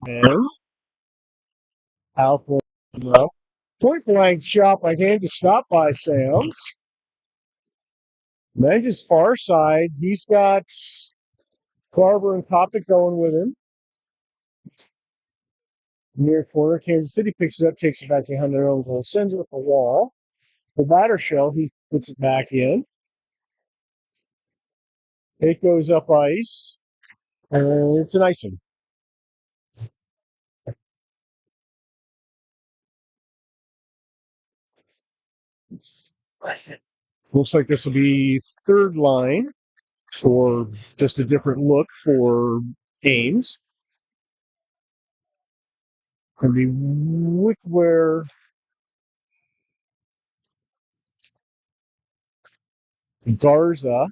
And Alpha. Point blank shot by Kansas, stop by Sam's. Men's far side. He's got Barber and Kopic going with him. Near corner, Kansas City picks it up, takes it back behind their own goal, sends it up the wall. The batter shell, he puts it back in. It goes up ice, and it's an icing. Looks like this will be third line, or just a different look for games. Going to be Wickware, Garza.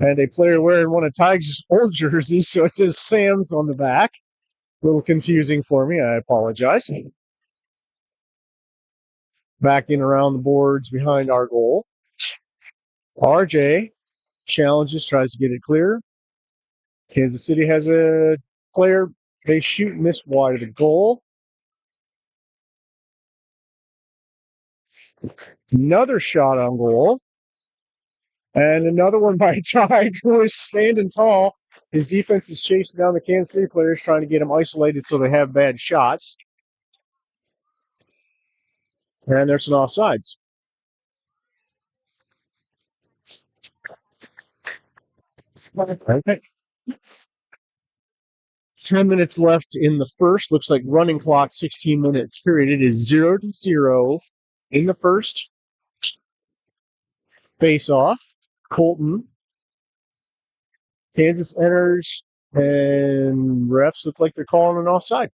And a player wearing one of Tigers' old jerseys, so it says Sam's on the back. A little confusing for me. I apologize. Backing around the boards behind our goal. RJ challenges, tries to get it clear. Kansas City has a player. They shoot and miss wide of the goal. Another shot on goal. And another one by Tig, who is standing tall. His defense is chasing down the Kansas City players, trying to get them isolated so they have bad shots. And there's some offsides. Okay. 10 minutes left in the first. Looks like running clock, 16 minutes period. It is 0-0 in the first. Face off. Colton. Kansas enters, and refs look like they're calling an offside.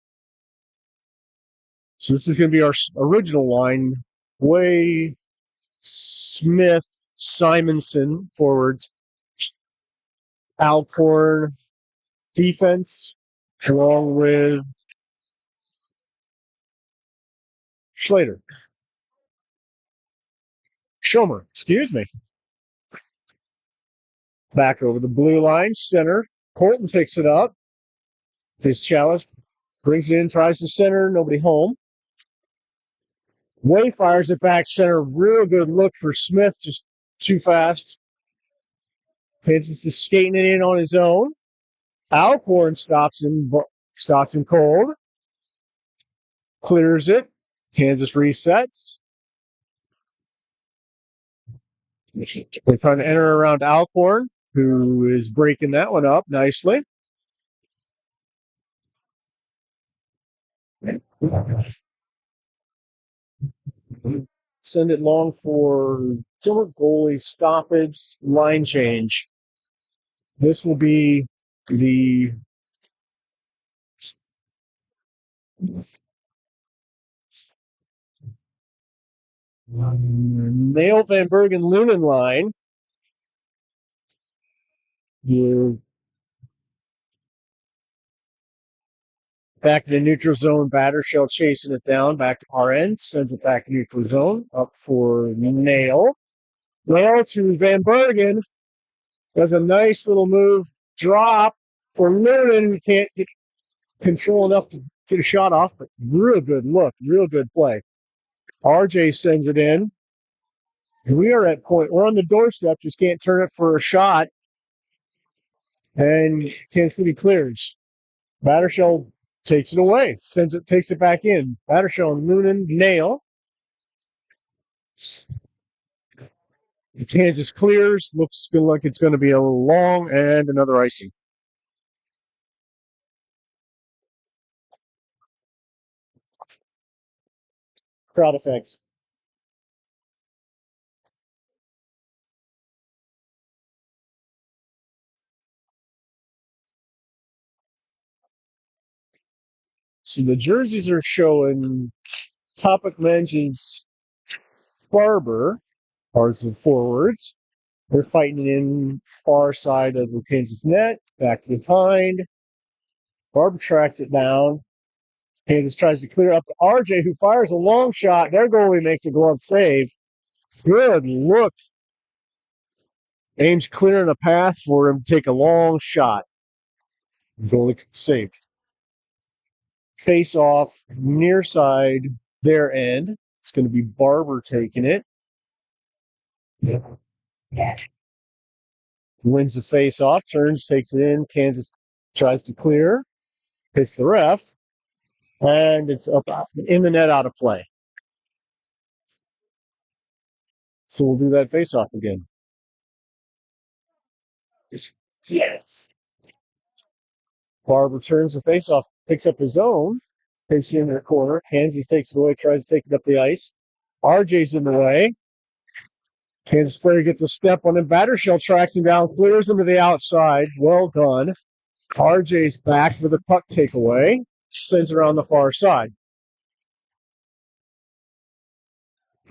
So this is going to be our original line. Way, Smith, Simonson, forwards. Alcorn, defense, along with Schlater. Schomer, excuse me. Back over the blue line, center. Colton picks it up. His challenge brings it in, tries to center, nobody home. Way fires it back center. Real good look for Smith, just too fast. Kansas is skating it in on his own. Alcorn stops him cold. Clears it. Kansas resets. They're trying to enter around Alcorn, who is breaking that one up nicely. Send it long for short goalie stoppage, line change. This will be the Nail Van Bergen Lunen line. Back to the neutral zone, batter shell chasing it down, back to our end, sends it back to neutral zone, up for Nail. Nail to Van Bergen, does a nice little move, drop for Lunen, who can't get control enough to get a shot off, but real good look, real good play. RJ sends it in. We are at point, we're on the doorstep, just can't turn it for a shot. And Kansas City clears. Battershell takes it away, takes it back in. Battershell and Lunen, Nail. Kansas clears, looks like it's going to be a little long, and another icing. Crowd effects. So the jerseys are showing Topic mentions Barber, as the forwards. They're fighting in far side of the Kansas net, back to behind. Barber tracks it down. Kansas tries to clear up to RJ, who fires a long shot. Their goalie makes a glove save. Good look. Aims clearing a path for him to take a long shot. Goalie saved. Face off near side, their end. It's going to be Barber taking it. Wins the face off, turns, takes it in. Kansas tries to clear, hits the ref, and it's up in the net, out of play. So we'll do that face off again. Yes. Barber turns the face off, picks up his own, takes it in the corner. Kansas takes it away, tries to take it up the ice. RJ's in the way. Kansas player gets a step on him. Battershell tracks him down, clears him to the outside. Well done. RJ's back for the puck takeaway. Sends it around the far side.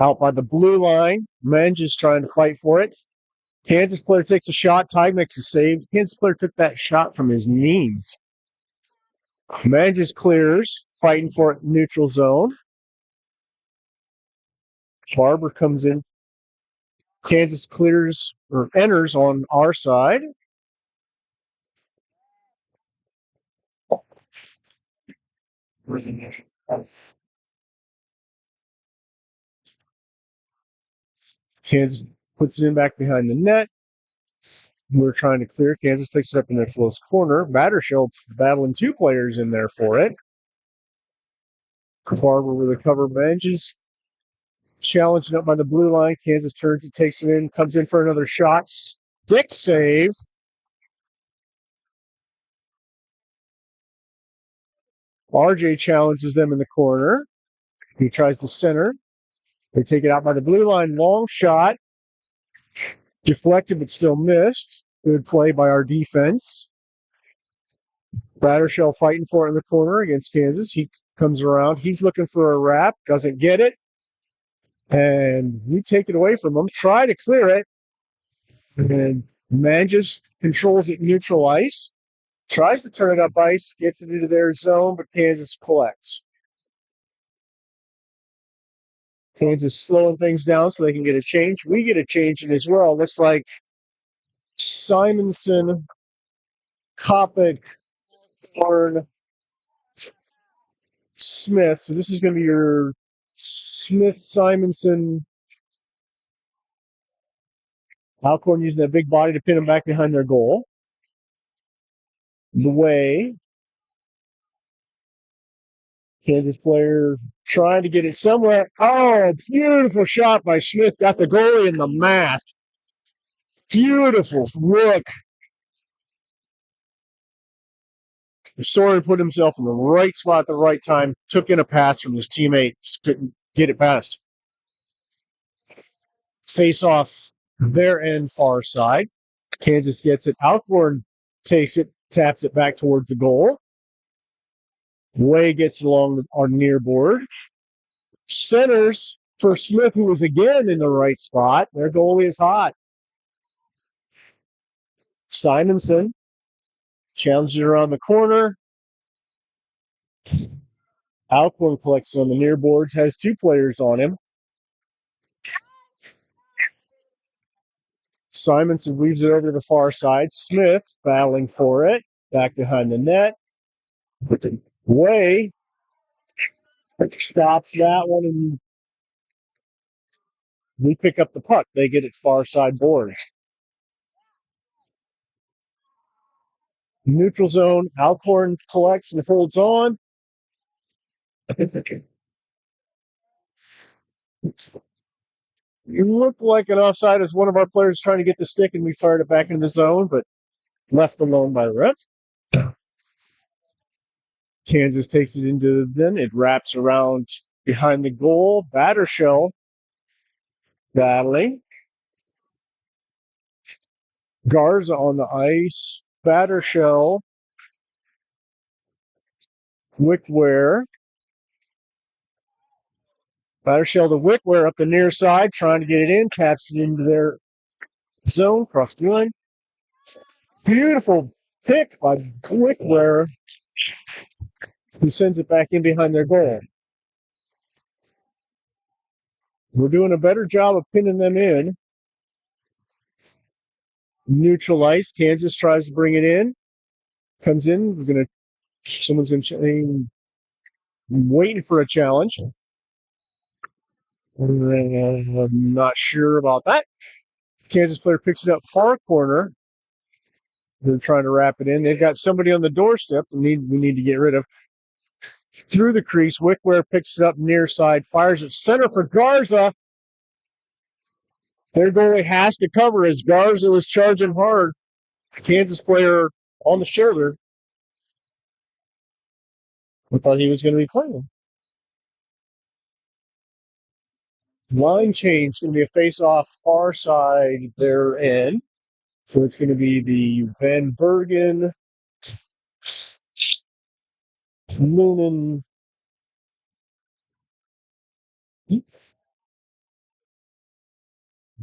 Out by the blue line. Menge is trying to fight for it. Kansas player takes a shot. Ty makes a save. Kansas player took that shot from his knees. Menge clears, fighting for it, neutral zone. Barber comes in. Kansas clears or enters on our side. Kansas puts it in back behind the net. We're trying to clear. Kansas picks it up in their close corner. Battershell battling two players in there for it. Barber with a cover. Benches. Challenging up by the blue line. Kansas turns it, takes it in, comes in for another shot. Stick save. RJ challenges them in the corner. He tries to center. They take it out by the blue line. Long shot. Deflected, but still missed. Good play by our defense. Battershell fighting for it in the corner against Kansas. He comes around. He's looking for a wrap. Doesn't get it. And we take it away from him. Try to clear it. And Manges controls it neutral ice. Tries to turn it up ice. Gets it into their zone, but Kansas collects. Kansas slowing things down so they can get a change. We get a change in as well. Looks like Simonson, Kopic, Horn, Smith. So this is going to be your Smith, Simonson, Alcorn using that big body to pin them back behind their goal. The way Kansas player trying to get it somewhere. Oh, beautiful shot by Smith. Got the goalie in the mat. Beautiful look. Soren put himself in the right spot at the right time. Took in a pass from his teammate. Just couldn't get it past. Face off their end far side. Kansas gets it. Alcorn takes it, taps it back towards the goal. Way gets it along our near board. Centers for Smith, who was again in the right spot. Their goalie is hot. Simonson challenges it around the corner. Alcorn collects on the near boards, has two players on him. Simonson weaves it over to the far side. Smith battling for it. Back behind the net. Way stops that one, and we pick up the puck. They get it far side board. Neutral zone. Alcorn collects and holds on. It looked like an offside as one of our players trying to get the stick, and we fired it back into the zone, but left alone by the ref. Kansas takes it into then. It wraps around behind the goal. Battershell battling. Garza on the ice. Battershell. Wickware. Battershell to Wickware up the near side, trying to get it in. Taps it into their zone. Cross the line. Beautiful pick by Wickware, who sends it back in behind their goal. We're doing a better job of pinning them in. Neutral ice. Kansas tries to bring it in. Comes in. Someone's going to waiting for a challenge. I'm not sure about that. Kansas player picks it up far corner. They're trying to wrap it in. They've got somebody on the doorstep we need to get rid of. Through the crease, Wickware picks it up near side, fires it center for Garza. Their goalie has to cover as Garza was charging hard. Kansas player on the shoulder. I thought he was going to be playing. Line change, going to be a face-off far side their end. So it's going to be the Van Bergen, Lunan.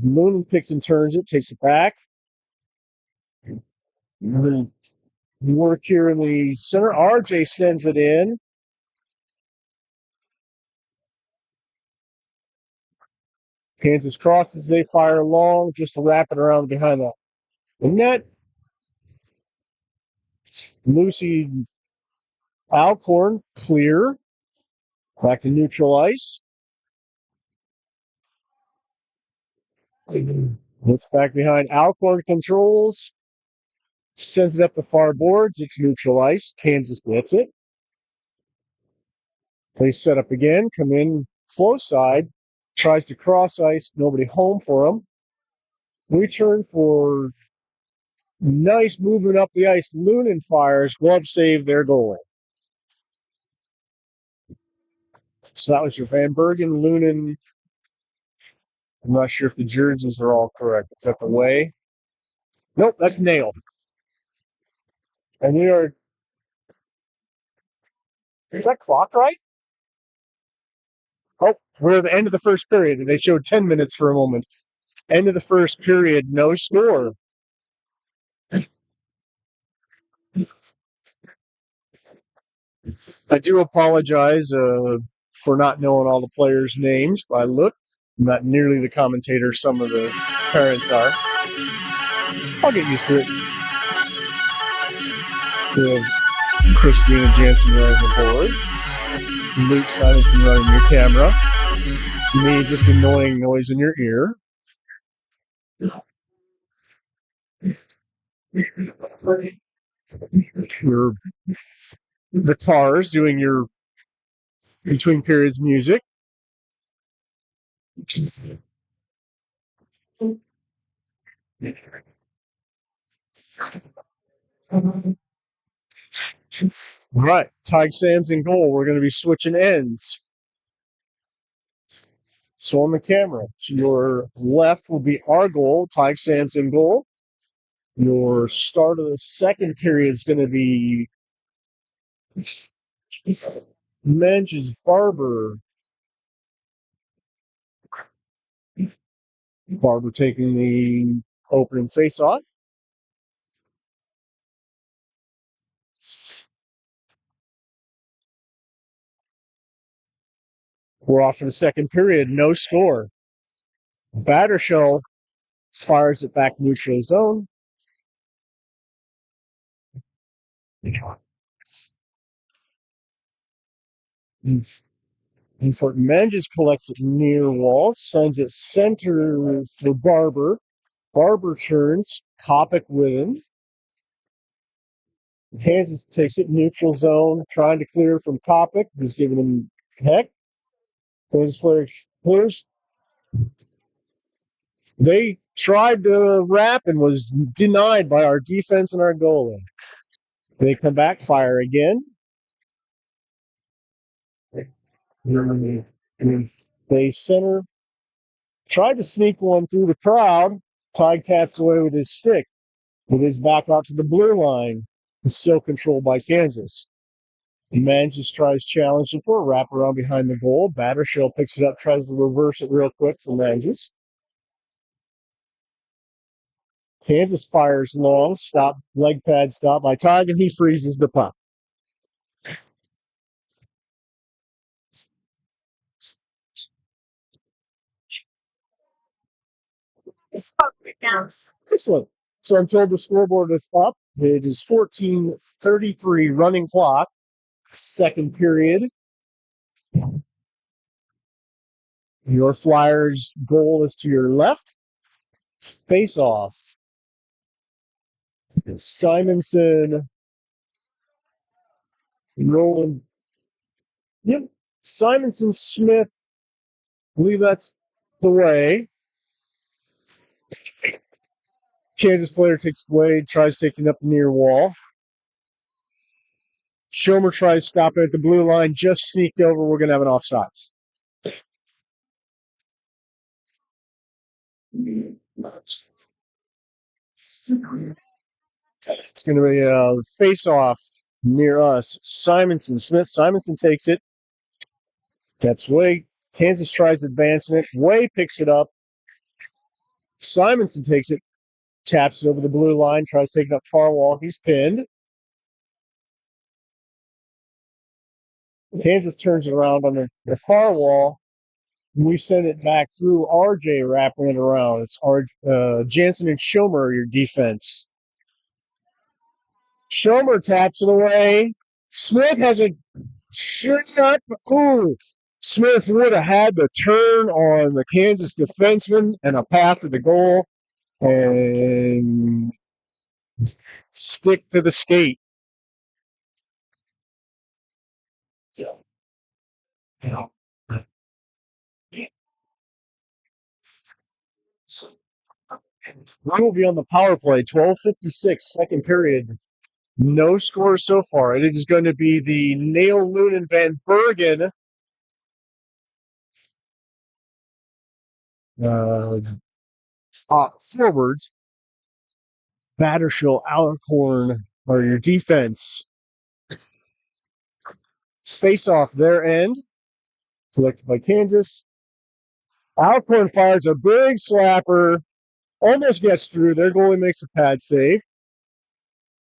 Lunan picks and turns it, takes it back. Work here in the center. RJ sends it in. Kansas crosses, they fire long just to wrap it around behind the net. Lucy Alcorn, clear. Back to neutral ice. It's back behind. Alcorn controls. Sends it up the far boards. It's neutral ice. Kansas gets it. They set up again. Come in close side. Tries to cross ice. Nobody home for him. Return for nice movement up the ice. Lunan fires. Glove save their goalie. So that was your Van Bergen, Lunan. I'm not sure if the jerseys are all correct. Is that the way? Nope, that's nailed. And we are. Is that clock right? Oh, we're at the end of the first period, and they showed 10 minutes for a moment. End of the first period, no score. I do apologize for not knowing all the players' names by look. I'm not nearly the commentator some of the parents are. I'll get used to it. We have Christina Jansen running the boards. Luke Simonson running your camera. Me just annoying noise in your ear. The cars doing your between periods music. Right. Tig Sam's in goal. We're going to be switching ends. So on the camera, to your left will be our goal. Tig Sam's in goal. Your start of the second period is going to be Menges Barber. Barber taking the opening face-off. We're off for the second period. No score. Battershell fires it back neutral zone. And for Menges collects it near wall, sends it center for Barber. Barber turns, Kopic with him. Kansas takes it neutral zone, trying to clear from Kopic, who's giving him heck. Kansas player clears. They tried to wrap and was denied by our defense and our goalie. They come back, fire again. They center, tried to sneak one through the crowd. Tig taps away with his stick. With his back out to the blue line. It's still controlled by Kansas. Menges tries challenging for a wraparound behind the goal. Battershell picks it up, tries to reverse it real quick for Menges. Kansas fires long, leg pad stop by Tig, and he freezes the puck. Excellent. So I'm told the scoreboard is up. It is 14:33 running clock, second period. Your Flyers' goal is to your left. Face off. Simonson, Roland. Yep. Simonson, Smith. I believe that's the way. Kansas player takes it away, tries taking up the near wall. Schomer tries stopping at the blue line, just sneaked over. We're going to have an offsides. It's going to be a face-off near us. Simonson, Smith. Simonson takes it. Taps Way. Kansas tries advancing it. Way picks it up. Simonson takes it. Taps it over the blue line. Tries taking up far wall. He's pinned. Kansas turns it around on the far wall. We send it back through RJ, wrapping it around. It's Jansen and Schomer, your defense. Schomer taps it away. Smith has a shot. Ooh. Smith would have had the turn on the Kansas defenseman and a path to the goal and stick to the skate. We will be on the power play, 12:56, second period. No score so far. It is going to be the Nail Lunan Van Bergen forwards. Battershell, Alcorn are your defense. Face off their end. Collected by Kansas. Alcorn fires a big slapper. Almost gets through. Their goalie makes a pad save.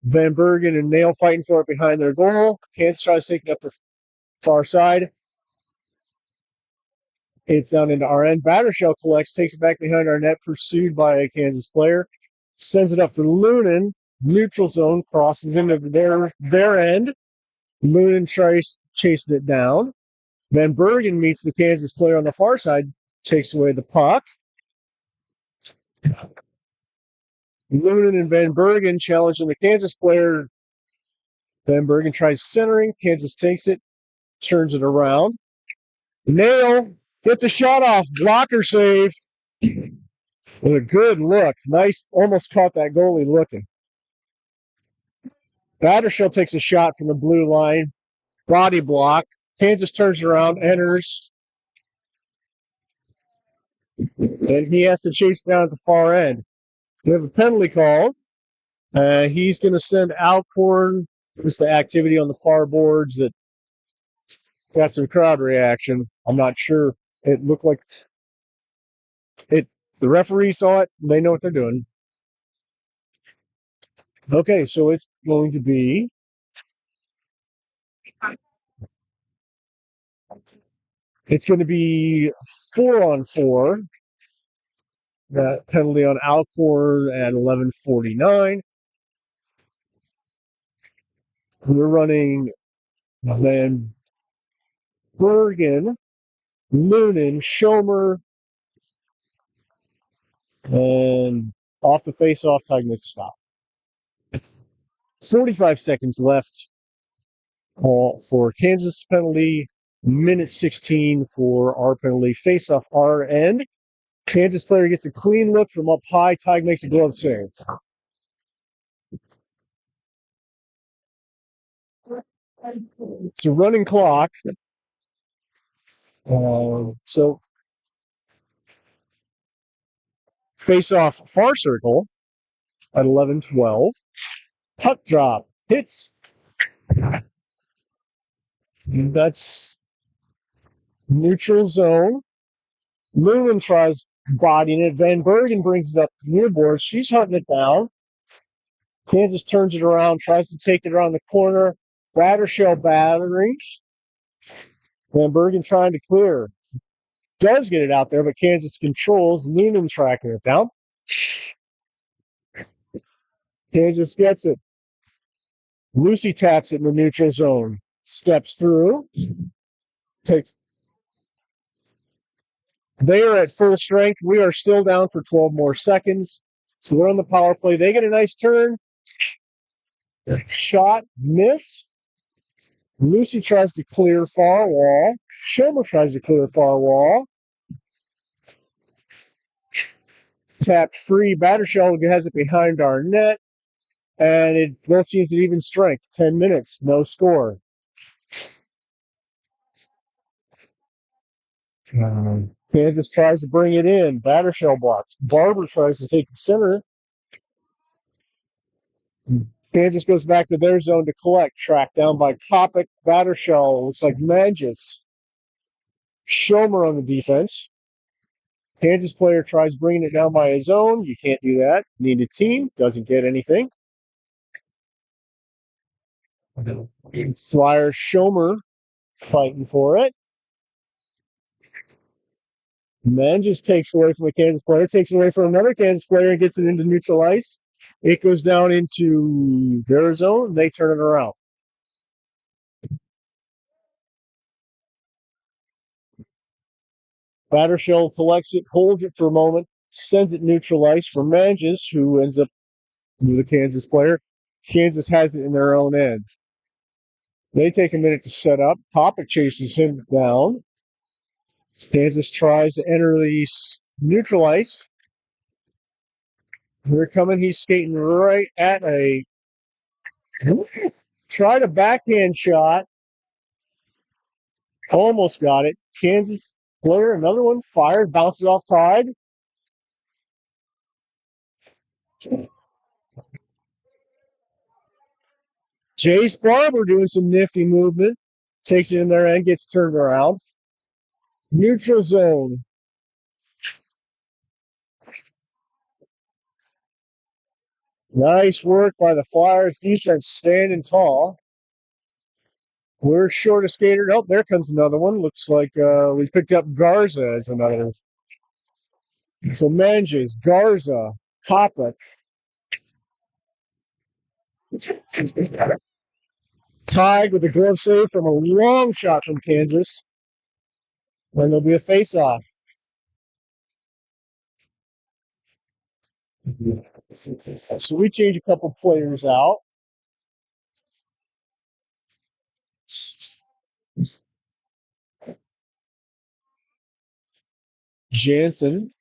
Van Bergen and Nail fighting for it behind their goal. Kansas tries taking up the far side. It's down into our end. Battershell collects, takes it back behind our net, pursued by a Kansas player. Sends it up to Lunan. Neutral zone, crosses into their end. Lunan tries chasing it down. Van Bergen meets the Kansas player on the far side, takes away the puck. Lunan and Van Bergen challenging the Kansas player. Van Bergen tries centering. Kansas takes it, turns it around. Nail gets a shot off. Blocker save. With a good look. Nice. Almost caught that goalie looking. Battershell takes a shot from the blue line. Body block. Kansas turns around, enters. And he has to chase down at the far end. We have a penalty call. He's going to send Alcorn. It's the activity on the far boards that got some crowd reaction. I'm not sure. It looked like it. The referee saw it. They know what they're doing. Okay, so it's going to be It's going to be 4-on-4. That penalty on Alcorn at 11:49. We're running Van Bergen, Lunan, Schomer, and off the face-off, time to stop. 45 seconds left for Kansas penalty. Minute 16 for our penalty. Face-off our end. Kansas player gets a clean look from up high. Tig makes a glove save. It's a running clock. So face-off far circle at 11:12. Puck drop. Hits. That's neutral zone. Lunan tries bodying it. Van Bergen brings it up near board. She's hunting it down. Kansas turns it around, tries to take it around the corner. Battershell battering. Van Bergen trying to clear. Does get it out there, but Kansas controls. Lunan tracking it down. Kansas gets it. Lucy taps it in the neutral zone. Steps through. Takes. They are at full strength. We are still down for 12 more seconds. So they're on the power play. They get a nice turn. Shot, miss. Lucy tries to clear far wall. Shomer tries to clear far wall. Tapped free. Battershell has it behind our net. And both teams at even strength. 10 minutes. No score. Kansas tries to bring it in. Battershell blocks. Barber tries to take the center. Kansas goes back to their zone to collect. Tracked down by Kopic. Battershell looks like Manges. Shomer on the defense. Kansas player tries bringing it down by his own. You can't do that. Need a team. Doesn't get anything. Flyer Shomer fighting for it. Manges takes away from the Kansas player. Takes away from another Kansas player and gets it into neutral ice. It goes down into their zone. They turn it around. Battershell collects it, holds it for a moment, sends it neutral ice for Manges, who ends up with the Kansas player. Kansas has it in their own end. They take a minute to set up. Kopic chases him down. Kansas tries to enter the neutral ice. They're coming. He's skating right at a tried a backhand shot. Almost got it. Kansas player, another one, fired, bounces off Tide. Jace Barber doing some nifty movement. Takes it in their end, gets turned around. Neutral zone. Nice work by the Flyers defense, standing tall. We're short of skater. Oh, there comes another one. Looks like we picked up Garza as another. So Manges, Garza, Kopic. Tied with a glove save from a long shot from Kansas. And there'll be a face-off. So we change a couple players out. Jansen,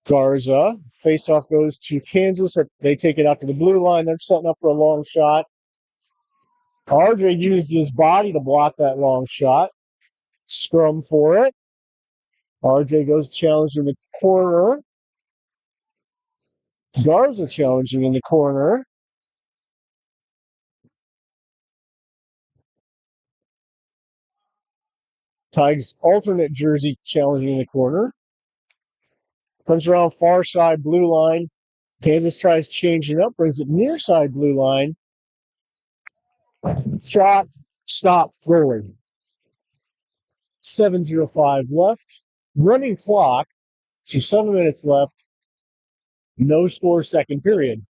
Garza. Face-off goes to Kansas. They take it out to the blue line. They're setting up for a long shot. RJ used his body to block that long shot. Scrum for it. RJ goes challenged in the corner. Garza challenging in the corner. Tigers alternate jersey challenging in the corner. Comes around far side blue line. Kansas tries changing up, brings it near side blue line. Shot, stop, forward. 7:05 left. Running clock. So 7 minutes left. No score second period.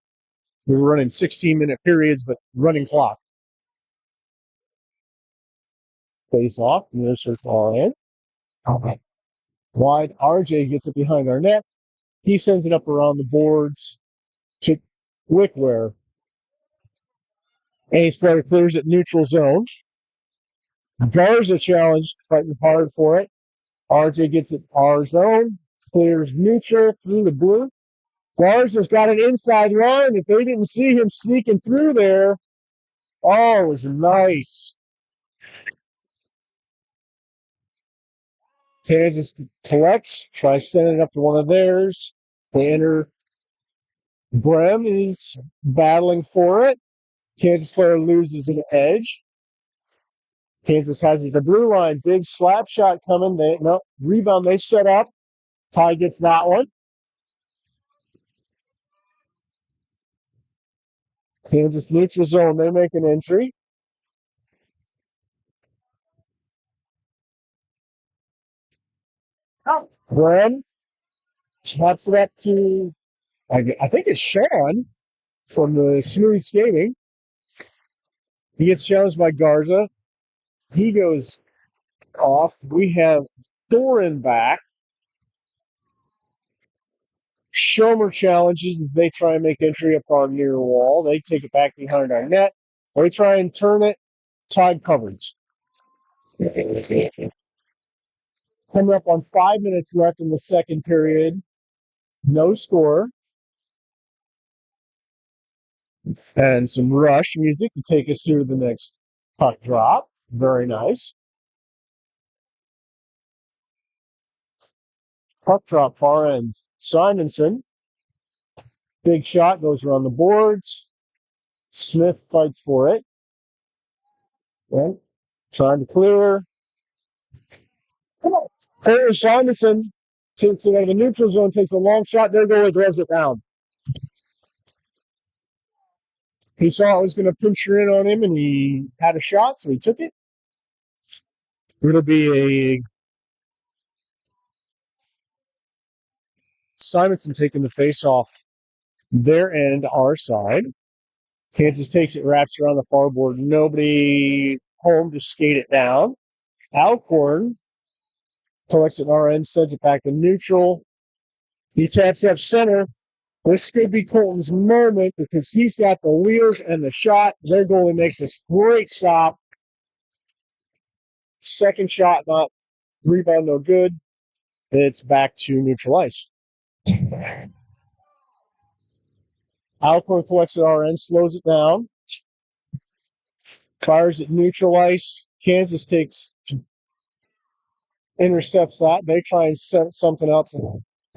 We were running 16-minute periods, but running clock. Face off. Minister far in. Okay. Wide. RJ gets it behind our net. He sends it up around the boards to Wickware. Ace player clears it neutral zone. Garza challenged, fighting hard for it. RJ gets it our zone. Clears neutral through the blue. Garza's got an inside line that they didn't see him sneaking through there. Oh, it was nice. Kansas collects, tries sending it up to one of theirs. They enter. Brem is battling for it. Kansas player loses an edge. Kansas has it. The blue line, big slap shot coming. Rebound. They set up. Ty gets that one. Kansas neutral zone. They make an entry. Brem taps it up to I think it's Sean from the smooth skating. He gets challenged by Garza. He goes off. We have Thorin back. Shomer challenges as they try and make entry up our near wall. They take it back behind our net. They try and turn it. Tide covers. Coming up on 5 minutes left in the second period. No score. And some Rush music to take us through the next puck drop. Very nice. Puck drop far end. Simonson. Big shot goes around the boards. Smith fights for it. Okay. Trying to clear. Taylor Simonson takes it out of the neutral zone, takes a long shot. Their goalie draws it down. He saw it was going to pinch her in on him, and he had a shot, so he took it. It'll be a Simonson taking the face off their end, our side. Kansas takes it, wraps around the far board. Nobody home to skate it down. Alcorn collects it on our end, sends it back to neutral. He taps up center. This could be Colton's moment because he's got the wheels and the shot. Their goalie makes a great stop. Second shot, not rebound, no good. It's back to neutral ice. Alcorn collects at our end, slows it down, fires at neutral ice. Kansas intercepts that. They try and set something up,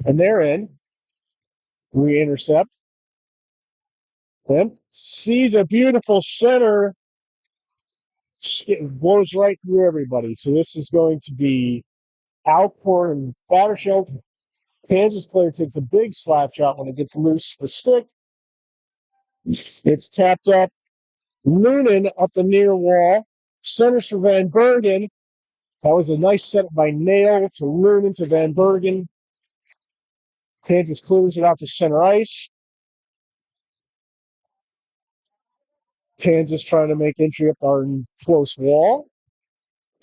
and they're in. We intercept. Then sees a beautiful center. It blows right through everybody. So this is going to be Alcorn and Battershell. Kansas player takes a big slap shot when it gets loose the stick. It's tapped up. Lunan up the near wall. Centers for Van Bergen. That was a nice setup by Nail to Lunan to Van Bergen. Kansas clears it out to center ice. Kansas trying to make entry up our close wall.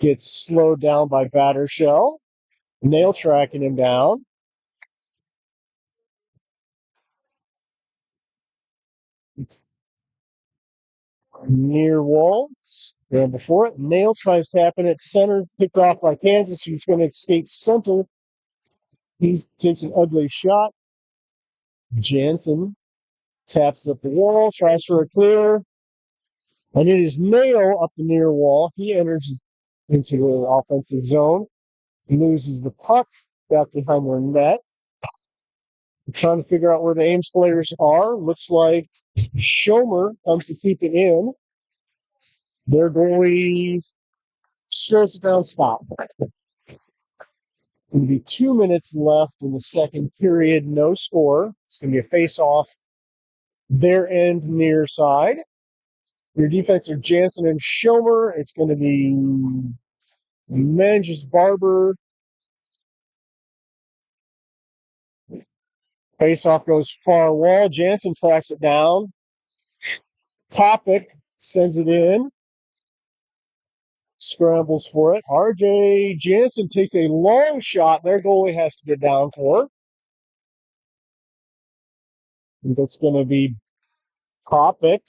Gets slowed down by Battershell. Nail tracking him down. Near wall. And before it, Nail tries tapping it center, picked off by Kansas, who's going to skate center. He takes an ugly shot. Jansen taps up the wall, tries for a clear. And it is Nail up the near wall. He enters into the offensive zone. He loses the puck back behind their net. I'm trying to figure out where the Ames players are. Looks like Schomer comes to keep it in. Their goalie slows it down, stop. Going to be 2 minutes left in the second period, no score. It's going to be a face-off. Their end near side. Your defense are Jansen and Schomer. It's going to be Menges, Barber. Face-off goes far wall. Jansen tracks it down. Popick sends it in. Scrambles for it. RJ Jansen takes a long shot. Their goalie has to get down for. And that's going to be Popick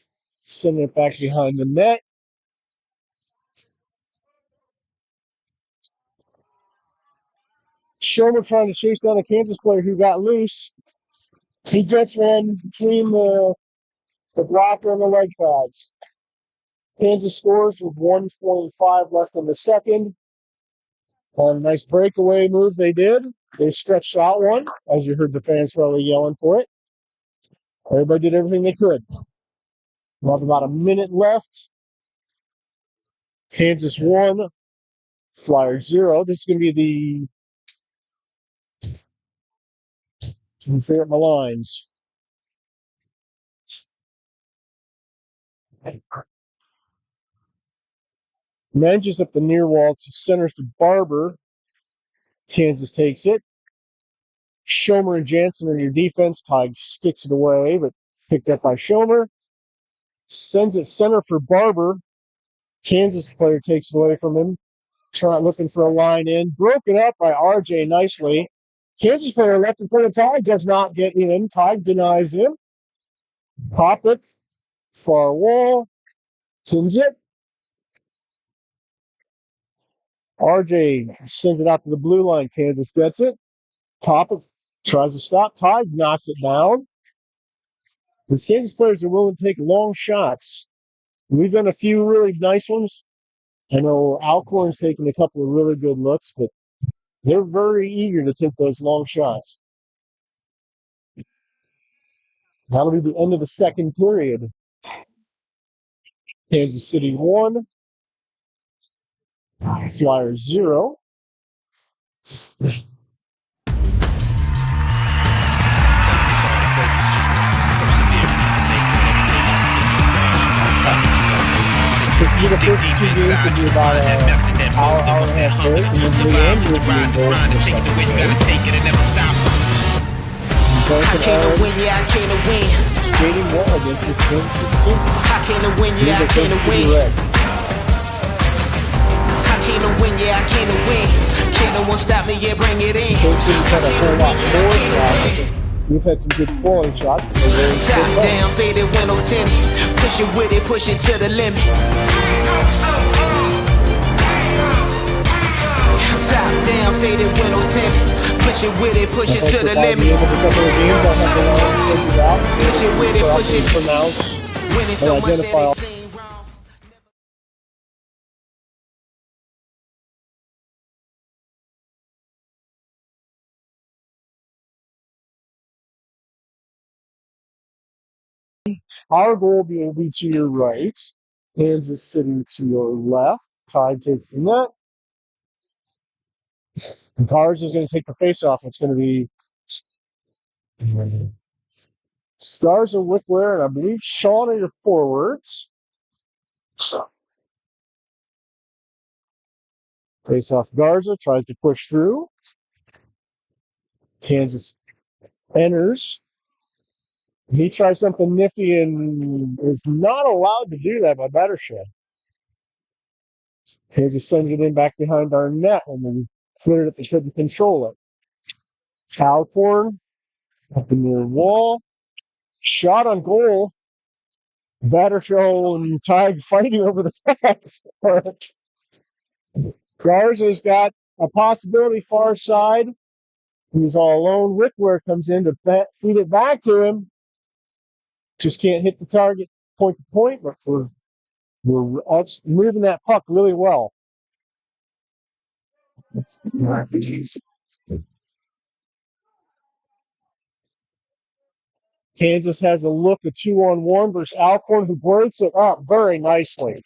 sending it back behind the net. Schomer trying to chase down a Kansas player who got loose. He gets one between the blocker and the leg pads. Kansas scores with 1:25 left in the second. On a nice breakaway move they did. They stretched out one, as you heard the fans probably yelling for it. Everybody did everything they could. We have about a minute left. Kansas 1, Flyers 0. This is going to be the favorite my lines. Menges up the near wall to centers to Barber. Kansas takes it. Schomer and Jansen in your defense. Tig sticks it away, but picked up by Schomer. Sends it center for Barber. Kansas player takes it away from him. Looking for a line in. Broken up by RJ nicely. Kansas player left in front of Tig, does not get in. Tig denies him. Pop it. Far wall. Pins it. RJ sends it out to the blue line. Kansas gets it. Pop it. Tries to stop. Tig knocks it down. These Kansas players are willing to take long shots. We've done a few really nice ones. I know Alcorn's taken a couple of really good looks, but they're very eager to take those long shots. That'll be the end of the second period. Kansas City 1, Flyers 0. This will be the first 2 games will be about an hour and a half break, and then the end will be in goal for the second period. Bantam Orange skating well against this Kansas City team. I can't win, yeah, I can't win. I can't win, yeah, I can't win. Can't no one stop me, yeah, bring it in. Kansas City's had a whole lot more shots. We've had some good quality shots, but they're very top down, faded windows tinted. Push it with it, push it to the limit. Top down, faded windows tinted. Push it with it, push it to the limit. Push it with it, push it. Pronounce Winning so much that identify. it seems wrong. Our goal will be to your right, Kansas City to your left. Tig takes the net. Garza is going to take the face-off. It's going to be Garza, Wickware, and I believe Sean are your forwards. Face-off Garza, tries to push through. Kansas enters. He tries something nifty and is not allowed to do that by Battershed. Kansas sends it in back behind our net and then flipped it, they couldn't control it. Alcorn up in the wall. Shot on goal. Battershed and Tig fighting over the back. Garza's got a possibility far side. He's all alone. Wickware comes in to feed it back to him. Just can't hit the target point to point, but we're moving that puck really well. Kansas has a look at 2-on-1 versus Alcorn, who breaks it up very nicely.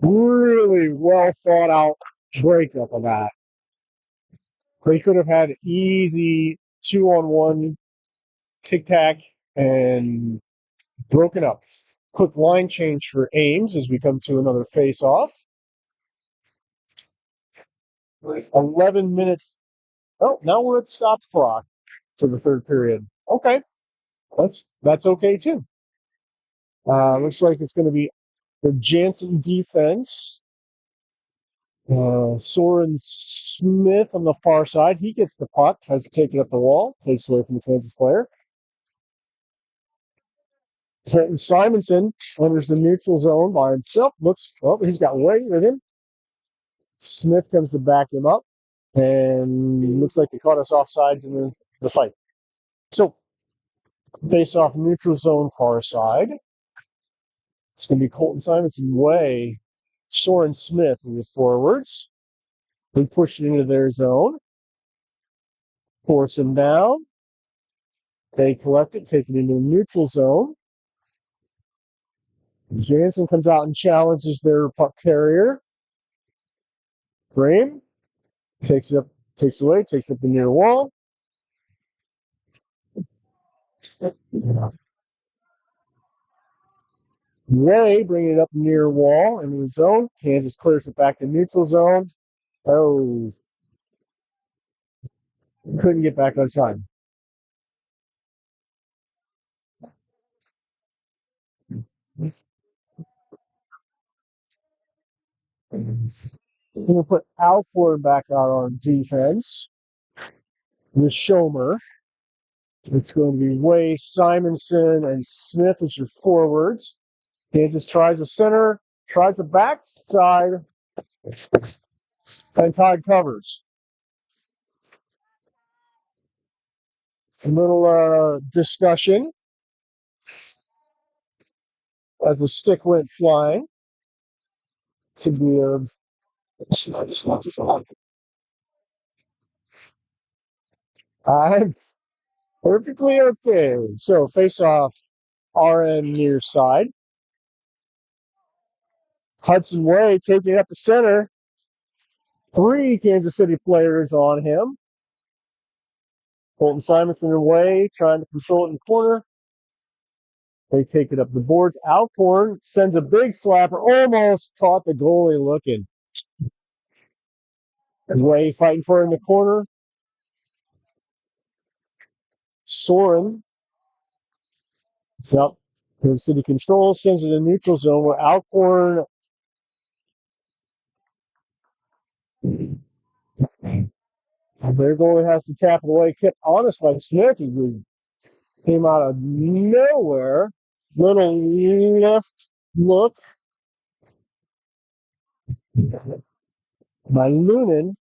Really well thought out breakup of that. They could have had easy 2-on-1 tic-tac and broken up. Quick line change for Ames as we come to another face-off. 11 minutes. Oh, now we're at stop clock for the third period. Okay. That's okay too. Looks like it's going to be the Jansen defense. Soren Smith on the far side. He gets the puck, tries to take it up the wall, takes away from the Kansas player. Trenton Simonson enters the neutral zone by himself. He's got Way with him. Smith comes to back him up, and looks like they caught us offsides in the fight. So, face off neutral zone far side. It's going to be Colton Simonson, Way, Soren Smith with forwards. They push it into their zone. Force him down. They collect it, take it into a neutral zone. Jansen comes out and challenges their puck carrier. Graham takes it up the near wall. Way bringing it up near wall in the zone. Kansas clears it back to neutral zone. Oh, couldn't get back on time. We'll put Alford back out on defense with Schomer. It's going to be Way, Simonson, and Smith as your forwards. Kansas tries a center, tries a backside, and Todd covers. A little discussion as the stick went flying. To be I'm perfectly okay. So face off RN near side. Hudson Way taking it up the center. 3 Kansas City players on him. Colton Simonson and Way trying to control it in the corner. They take it up the boards. Alcorn sends a big slapper. Almost caught the goalie looking. And Way fighting for it in the corner. Soren. It's up. Kansas City control, sends it in the neutral zone where Alcorn their goalie has to tap it away. Kept honest by Smith, who came out of nowhere. Little left look by Lunin.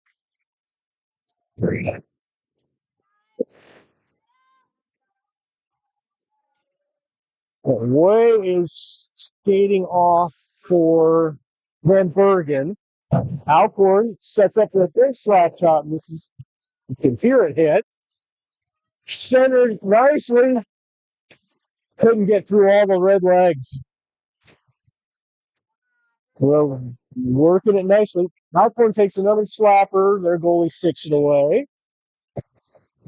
Way is skating off for Van Bergen. Alcorn sets up for a big slap shot. You can hear it hit. Centered nicely. Couldn't get through all the red legs. Well, working it nicely. Alcorn takes another slapper. Their goalie sticks it away.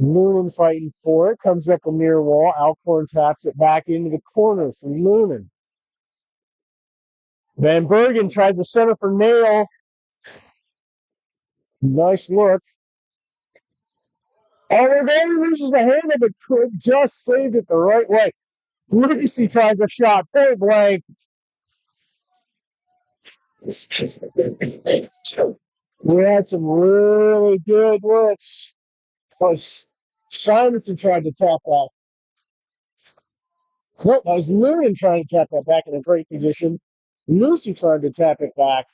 Lunin fighting for it. Comes up a near wall. Alcorn taps it back into the corner for Lunin. Van Bergen tries to center for Nail. Nice look. Oh, Van loses the handle, but could just saved it the right way. Lucy tries a shot, point blank. We had some really good looks. Simonson tried to tap that. Nope, that was Lunin trying to tap that back in a great position. Lucy tried to tap it back.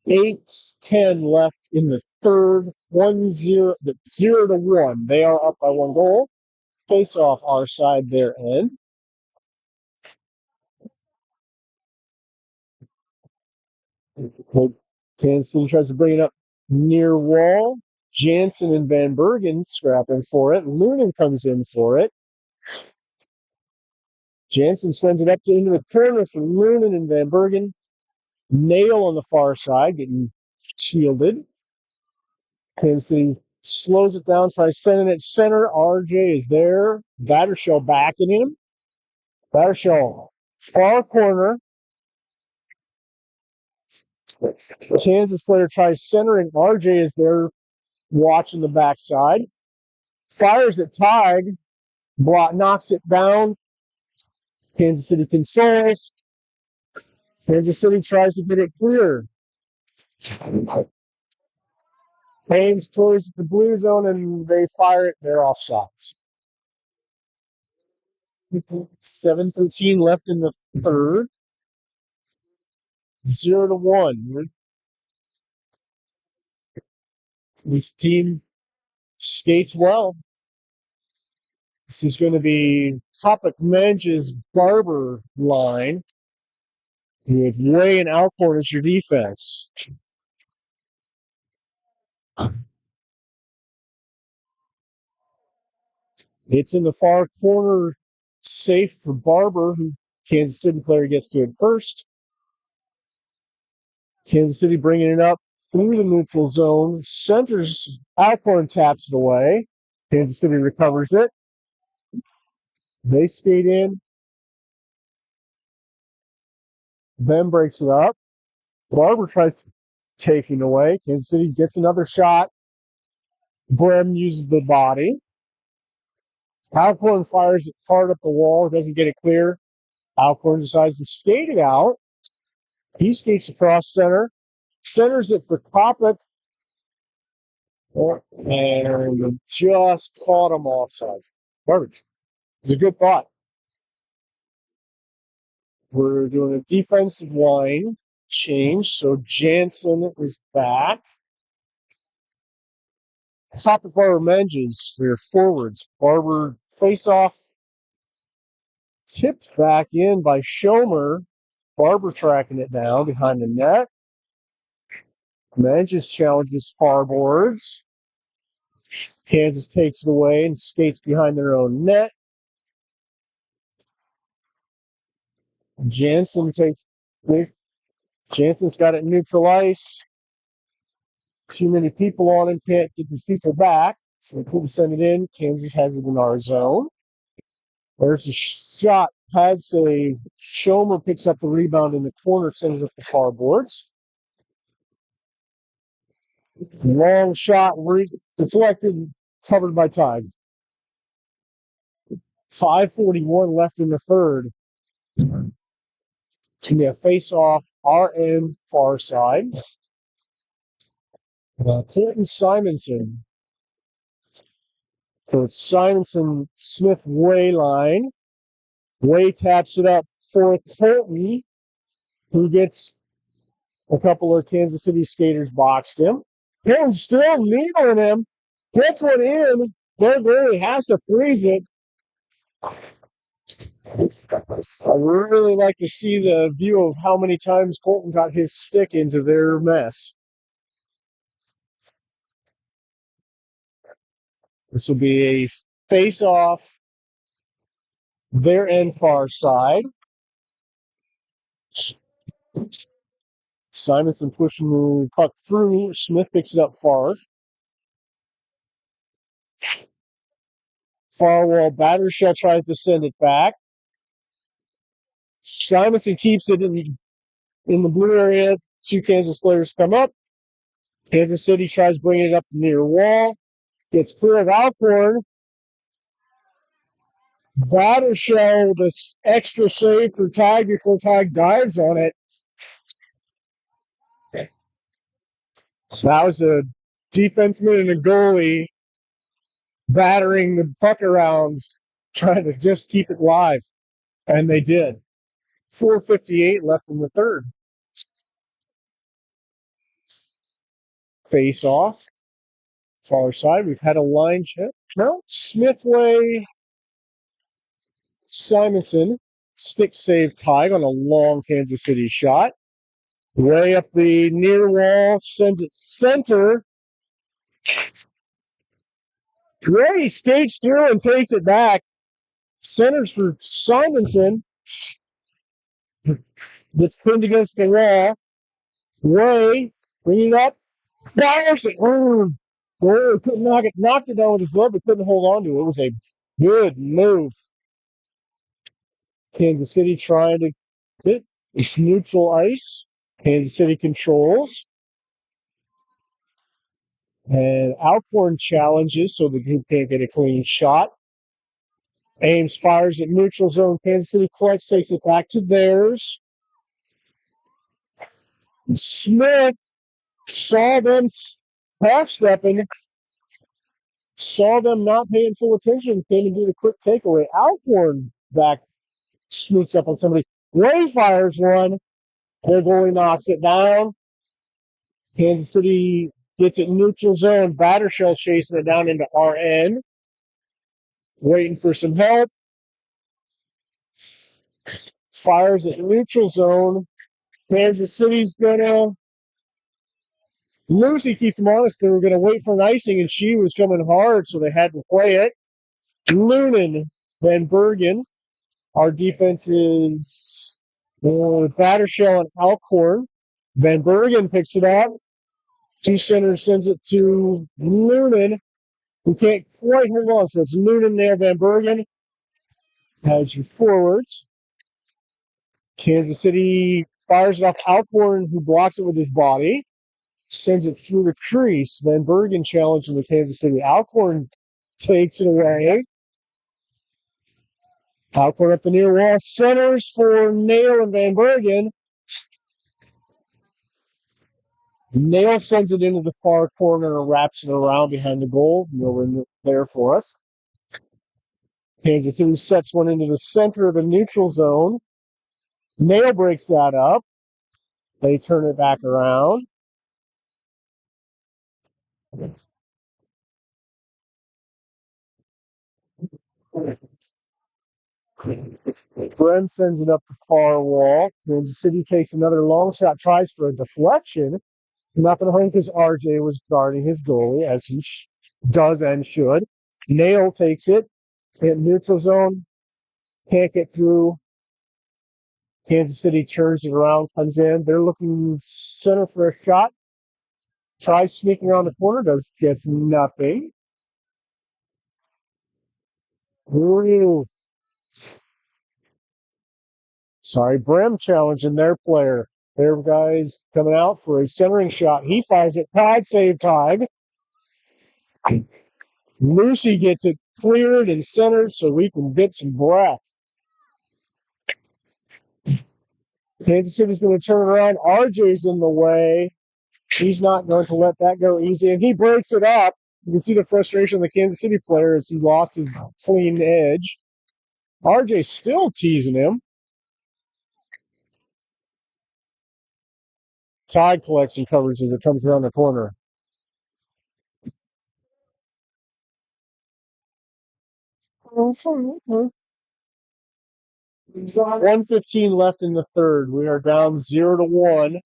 8:10 left in the third. 1-0, 0-1. They are up by 1 goal. Face off our side, their end. Kansas City tries to bring it up near wall. Jansen and Van Bergen scrapping for it. Lunin comes in for it. Jansen sends it up into the corner for Lunin and Van Bergen. Nail on the far side, getting shielded. Kansas City slows it down, tries sending it center. RJ is there. Battershell backing him. Battershell far corner. Kansas player tries centering. RJ is there watching the backside. Fires at Tig. Block knocks it down. Kansas City controls. Kansas City tries to get it clear. Haynes closes the blue zone and they fire it. They're off shots. 7:13 left in the third. 0-1. This team skates well. This is going to be Topic Mench's Barber line with Way and Alcorn as your defense. It's in the far corner, safe for Barber, who Kansas City player gets to it first. Kansas City bringing it up through the neutral zone. Centers, Alcorn taps it away. Kansas City recovers it. They skate in. Ben breaks it up. Barber tries to take it away. Kansas City gets another shot. Brem uses the body. Alcorn fires it hard up the wall. Doesn't get it clear. Alcorn decides to skate it out. He skates across center, centers it for Kopic, and just caught him offside. Garbage. It's a good thought. We're doing a defensive line change, so Jansen is back. Topic Barber Menges, their forwards. Barber face off, tipped back in by Schomer. Barber tracking it down behind the net. Menges challenges farboards. Kansas takes it away and skates behind their own net. Jansen's got it neutral ice. Too many people on him, can't get these people back. So we couldn't send it in. Kansas has it in our zone. There's a shot, pad save. Schomer picks up the rebound in the corner, sends it to far boards. Long shot, deflected, covered by Tide. 5:41 left in the third. It's going to be a face-off, our end, far side. Clinton Simonson. So it's Simonson, Smith, Way line. Way taps it up for Colton, who gets a couple of Kansas City skaters boxed him. Colton's still needling him. Gets one in. There really has to freeze it. I really like to see the view of how many times Colton got his stick into their mess. This will be a face-off, their end far side. Simonson pushing the puck through. Smith picks it up far. Far wall, Battershell tries to send it back. Simonson keeps it in the blue area. Two Kansas players come up. Kansas City tries bringing it up near wall. Gets clear of Alcorn. Battershell, this extra save for Tag before Tag dives on it. That was a defenseman and a goalie battering the puck around, trying to just keep it live. And they did. 4:58 left in the third. Face off. Far side. We've had a line check. No. Smithway. Simonson. Stick save Tag on a long Kansas City shot. Way up the near wall. Sends it center. Gray skates through and takes it back. Centers for Simonson. Gets pinned against the wall. Way. Bringing up. Fires it. Couldn't knocked it down with his glove, but couldn't hold on to it. It was a good move. Kansas City trying to hit. It's neutral ice. Kansas City controls. And Alcorn challenges, so the group can't get a clean shot. Ames fires at neutral zone. Kansas City collects, takes it back to theirs. Smith saw them half-stepping, saw them not paying full attention, came and did a quick takeaway. Alcorn back sneaks up on somebody. Ray fires one. Their goalie knocks it down. Kansas City gets it neutral zone. Battershell chasing it down into our end. Waiting for some help. Fires at neutral zone. Kansas City's gonna. Lucy keeps them honest. They were gonna wait for an icing, and she was coming hard, so they had to play it. Lunan, Van Bergen. Our defense is Battershell and Alcorn. Van Bergen picks it up. Two centers sends it to Lunan, who can't quite hold on. So it's Lunan there, Van Bergen. Has your forwards. Kansas City fires it off Alcorn, who blocks it with his body. Sends it through the crease. Van Bergen challenging the Kansas City. Alcorn takes it away. Alcorn up the near wall. Centers for Nail and Van Bergen. Nail sends it into the far corner and wraps it around behind the goal. No one there for us. Kansas City sets one into the center of the neutral zone. Nail breaks that up. They turn it back around. Brem sends it up the far wall. Kansas City takes another long shot, tries for a deflection. Not going to home because RJ was guarding his goalie, as he does and should. Nail takes it. In neutral zone. Can't get through. Kansas City turns it around, comes in. They're looking center for a shot. Tries sneaking around the corner, gets nothing. Ooh. Sorry, Brem challenging their player. Their guy's coming out for a centering shot. He finds it. Tide save Tide. Lucy gets it cleared and centered so we can get some breath. Kansas City's going to turn around. RJ's in the way. He's not going to let that go easy, and he breaks it up. You can see the frustration of the Kansas City player as he lost his clean edge. RJ's still teasing him. Tide collects and covers as it comes around the corner. 1:15 left in the third. We are down 0-1.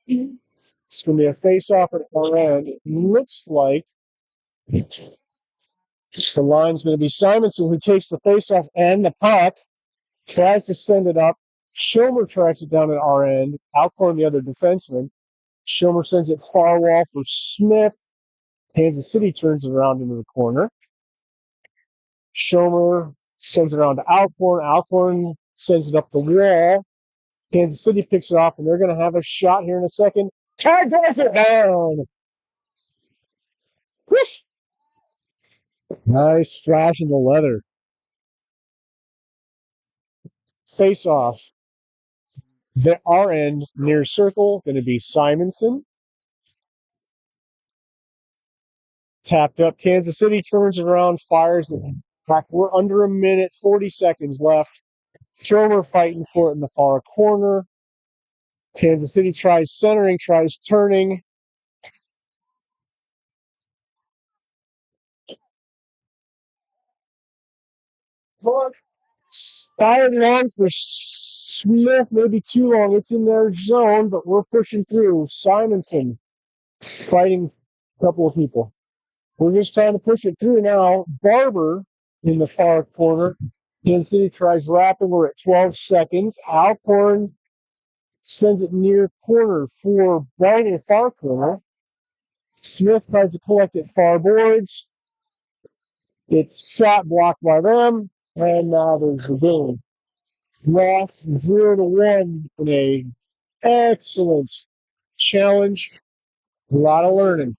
It's going to be a face-off at our end. It looks like the line's going to be Simonson, who takes the face-off and the puck, tries to send it up. Schilmer tracks it down at our end. Alcorn, the other defenseman. Schilmer sends it far wall for Smith. Kansas City turns it around into the corner. Schilmer sends it around to Alcorn. Alcorn sends it up the wall. Kansas City picks it off, and they're going to have a shot here in a second. Tag does it down. Whoosh. Nice flash in the leather. Face off. Our end near circle going to be Simonson. Tapped up. Kansas City turns it around, fires it back. We're under a minute, 40 seconds left. Schilmer fighting for it in the far corner. Kansas City tries centering, tries turning. Fired long for Smith, maybe too long. It's in their zone, but we're pushing through. Simonson fighting a couple of people. We're just trying to push it through now. Barber in the far corner. Kansas City tries wrapping. We're at 12 seconds. Alcorn sends it near corner for Barber far corner. Smith tries to collect it far boards. It's shot blocked by them. And now there's the game. Lost 0-1 in a excellent challenge. A lot of learning.